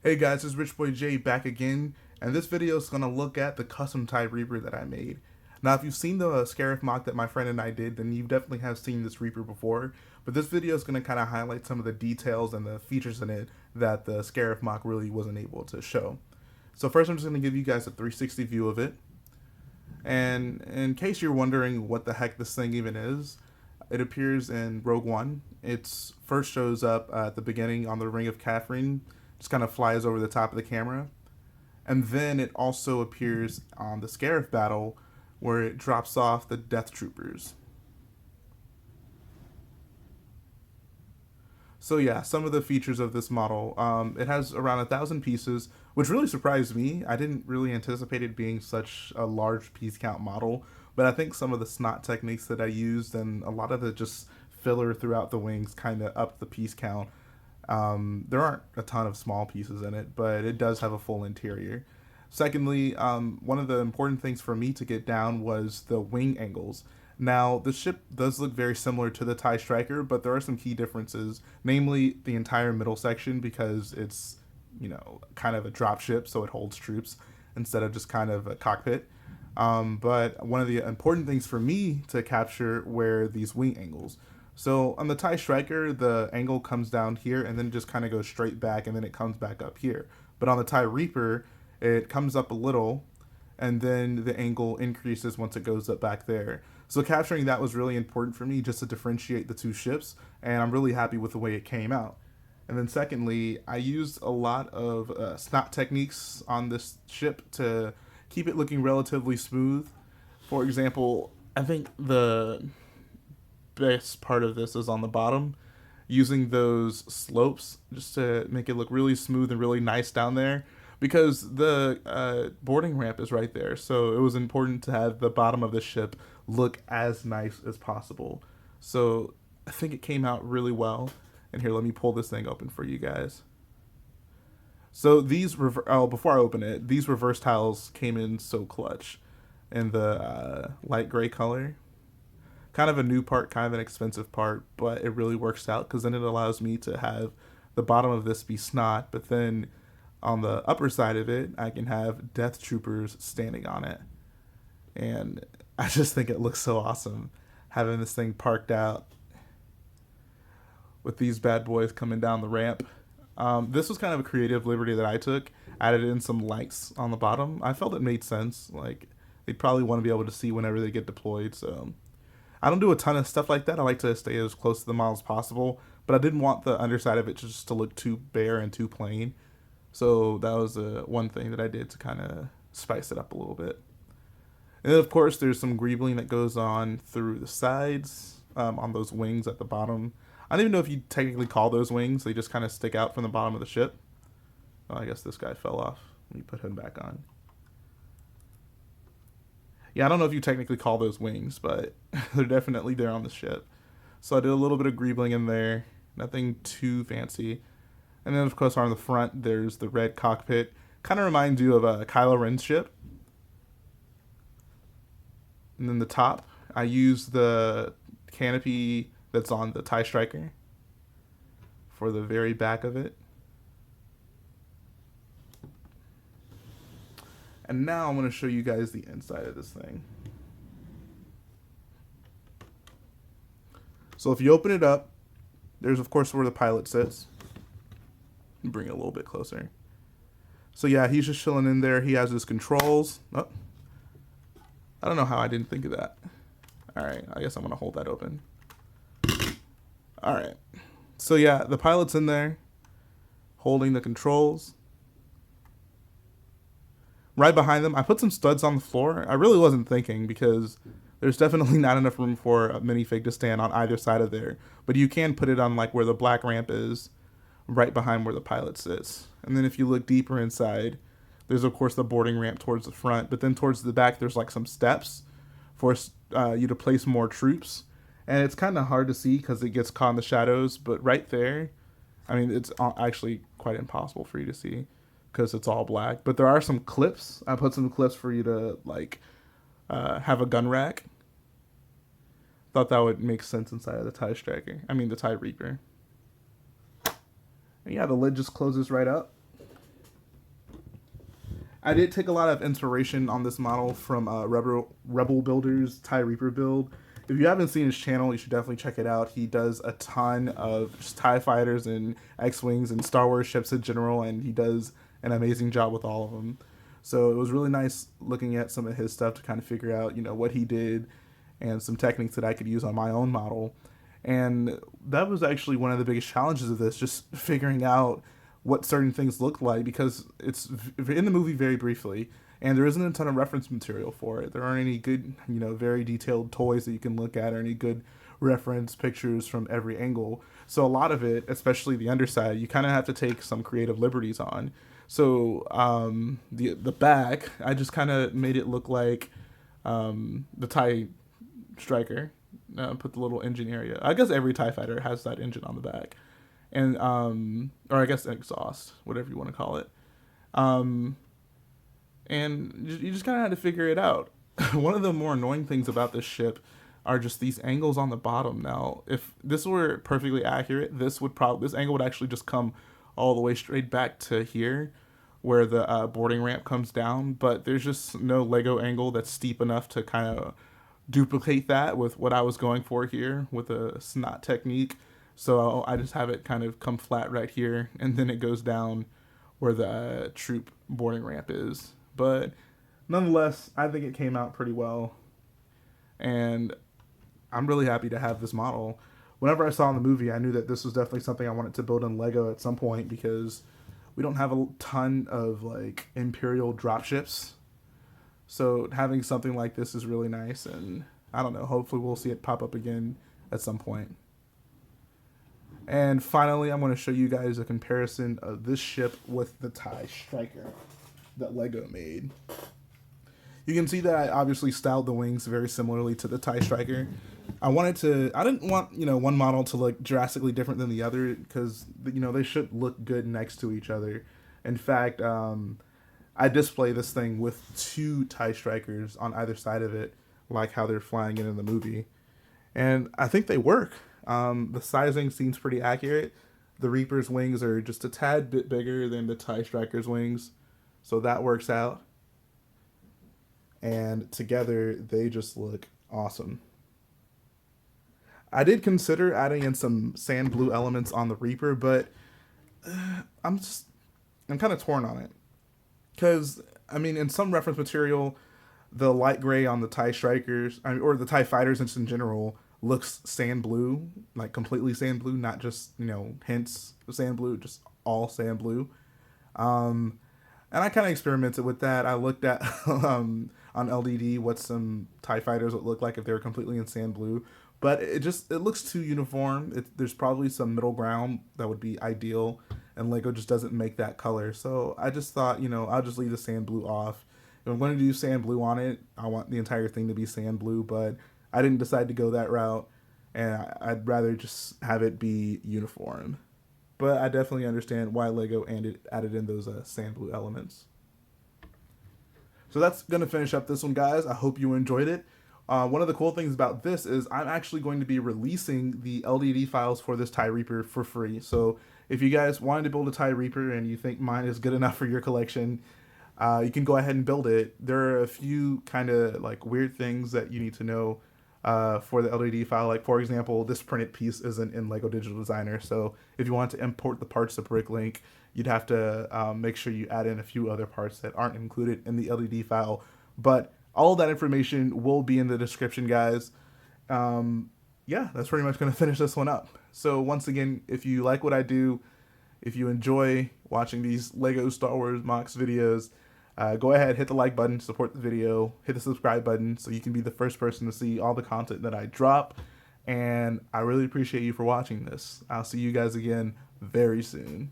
Hey guys, it's Rich Boy J back again, and this video is going to look at the custom TIE Reaper that I made. Now, if you've seen the Scarif mock that my friend and I did, then you definitely have seen this Reaper before, but this video is going to kind of highlight some of the details and the features in it that the Scarif mock really wasn't able to show. So first I'm just going to give you guys a 360 view of it, and in case you're wondering what the heck this thing even is, it appears in Rogue One. It first shows up at the beginning on the Ring of Catherine, just kind of flies over the top of the camera. And then it also appears on the Scarif battle where it drops off the Death Troopers. So yeah, some of the features of this model. It has around 1,000 pieces, which really surprised me. I didn't really anticipate it being such a large piece count model, but I think some of the snot techniques that I used and a lot of the just filler throughout the wings kind of upped the piece count. There aren't a ton of small pieces in it, but it does have a full interior. Secondly, one of the important things for me to get down was the wing angles. Now, the ship does look very similar to the TIE Striker, but there are some key differences, namely the entire middle section, because it's, kind of a drop ship, so it holds troops instead of just kind of a cockpit. But one of the important things for me to capture were these wing angles. So on the TIE Striker, the angle comes down here and then it just kind of goes straight back and then it comes back up here. But on the TIE Reaper, it comes up a little and then the angle increases once it goes up back there. So capturing that was really important for me just to differentiate the two ships, and I'm really happy with the way it came out. And then secondly, I used a lot of snap techniques on this ship to keep it looking relatively smooth. For example, I think the best part of this is on the bottom, using those slopes just to make it look really smooth and really nice down there, because the boarding ramp is right there, so it was important to have the bottom of the ship look as nice as possible. So I think it came out really well. And here, let me pull this thing open for you guys. So these before I open it, these reverse tiles came in so clutch in the light gray color. Kind of a new part, kind of an expensive part, but it really works out because then it allows me to have the bottom of this be snot, but then on the upper side of it, I can have Death Troopers standing on it. And I just think it looks so awesome having this thing parked out with these bad boys coming down the ramp. This was kind of a creative liberty that I took. Added in some lights on the bottom. I felt it made sense. Like, they'd probably want to be able to see whenever they get deployed, so I don't do a ton of stuff like that. I like to stay as close to the model as possible, but I didn't want the underside of it just to look too bare and too plain. So that was one thing that I did to kind of spice it up a little bit. And then, of course, there's some greebling that goes on through the sides, on those wings at the bottom. I don't even know if you technically call those wings. They just kind of stick out from the bottom of the ship. Oh, I guess this guy fell off. Let me put him back on. Yeah, I don't know if you technically call those wings, but they're definitely there on the ship. So I did a little bit of greebling in there. Nothing too fancy. And then, of course, on the front, there's the red cockpit. Kind of reminds you of a Kylo Ren's ship. And then the top, I used the canopy that's on the TIE Striker for the very back of it. And now I'm going to show you guys the inside of this thing. So if you open it up, there's of course where the pilot sits. Bring it a little bit closer. So yeah, he's just chilling in there. He has his controls. Oh, I don't know how I didn't think of that. All right, I guess I'm going to hold that open. All right. So yeah, the pilot's in there holding the controls. Right behind them, I put some studs on the floor. I really wasn't thinking because there's definitely not enough room for a minifig to stand on either side of there. But you can put it on like where the black ramp is, right behind where the pilot sits. And then if you look deeper inside, there's of course the boarding ramp towards the front, but then towards the back there's like some steps for you to place more troops. And it's kind of hard to see because it gets caught in the shadows, but right there, I mean, it's actually quite impossible for you to see because it's all black. But there are some clips. I put some clips for you to like have a gun rack. Thought that would make sense inside of the TIE Striker. I mean, the TIE Reaper. And yeah, the lid just closes right up. I did take a lot of inspiration on this model from Rebel Builder's TIE Reaper build. If you haven't seen his channel, you should definitely check it out. He does a ton of just TIE fighters and X-Wings and Star Wars ships in general, and he does an amazing job with all of them. So it was really nice looking at some of his stuff to kind of figure out, what he did and some techniques that I could use on my own model. And that was actually one of the biggest challenges of this, just figuring out what certain things look like, because it's in the movie very briefly and there isn't a ton of reference material for it. There aren't any good, very detailed toys that you can look at or any good reference pictures from every angle. So a lot of it, especially the underside, you kind of have to take some creative liberties on. So the back, I just kind of made it look like the TIE Striker. Put the little engine area. I guess every TIE fighter has that engine on the back. And or I guess exhaust, whatever you want to call it. And you just kind of had to figure it out. One of the more annoying things about this ship are just these angles on the bottom. Now, if this were perfectly accurate, this angle would actually just come all the way straight back to here, where the boarding ramp comes down. But there's just no Lego angle that's steep enough to kind of duplicate that with what I was going for here with a snot technique. So I just have it kind of come flat right here, and then it goes down where the troop boarding ramp is. But nonetheless, I think it came out pretty well, and I'm really happy to have this model. Whenever I saw in the movie, I knew that this was definitely something I wanted to build in Lego at some point, because we don't have a ton of like Imperial dropships. So having something like this is really nice, and I don't know, hopefully we'll see it pop up again at some point. And finally, I'm going to show you guys a comparison of this ship with the TIE Striker that Lego made. You can see that I obviously styled the wings very similarly to the TIE Striker. I didn't want, one model to look drastically different than the other, because, they should look good next to each other. In fact, I display this thing with 2 TIE Strikers on either side of it, like how they're flying in the movie. And I think they work. The sizing seems pretty accurate. The Reaper's wings are just a tad bit bigger than the TIE Striker's wings, so that works out. And together, they just look awesome. I did consider adding in some sand blue elements on the Reaper, but I'm kind of torn on it. Because, in some reference material, the light gray on the TIE Strikers, or the TIE Fighters just in general, looks sand blue, like completely sand blue, not just, hints of sand blue, just all sand blue. And I kind of experimented with that. I looked at on LDD what some TIE Fighters would look like if they were completely in sand blue, but it looks too uniform. There's probably some middle ground that would be ideal, and Lego just doesn't make that color. So I just thought, I'll just leave the sand blue off. If I'm going to do sand blue on it, I want the entire thing to be sand blue, but I didn't decide to go that route, and I'd rather just have it be uniform. But I definitely understand why Lego added in those sand blue elements. So that's going to finish up this one, guys. I hope you enjoyed it. One of the cool things about this is I'm actually going to be releasing the LDD files for this TIE Reaper for free. So if you guys wanted to build a TIE Reaper and you think mine is good enough for your collection, you can go ahead and build it. There are a few kind of like weird things that you need to know for the LDD file. Like, for example, this printed piece isn't in Lego Digital Designer. So if you want to import the parts to BrickLink, you'd have to make sure you add in a few other parts that aren't included in the LDD file. But all of that information will be in the description, guys. Yeah, that's pretty much going to finish this one up. So once again, if you like what I do, if you enjoy watching these Lego Star Wars MOCs videos, go ahead, hit the like button, support the video, hit the subscribe button so you can be the first person to see all the content that I drop. And I really appreciate you for watching this. I'll see you guys again very soon.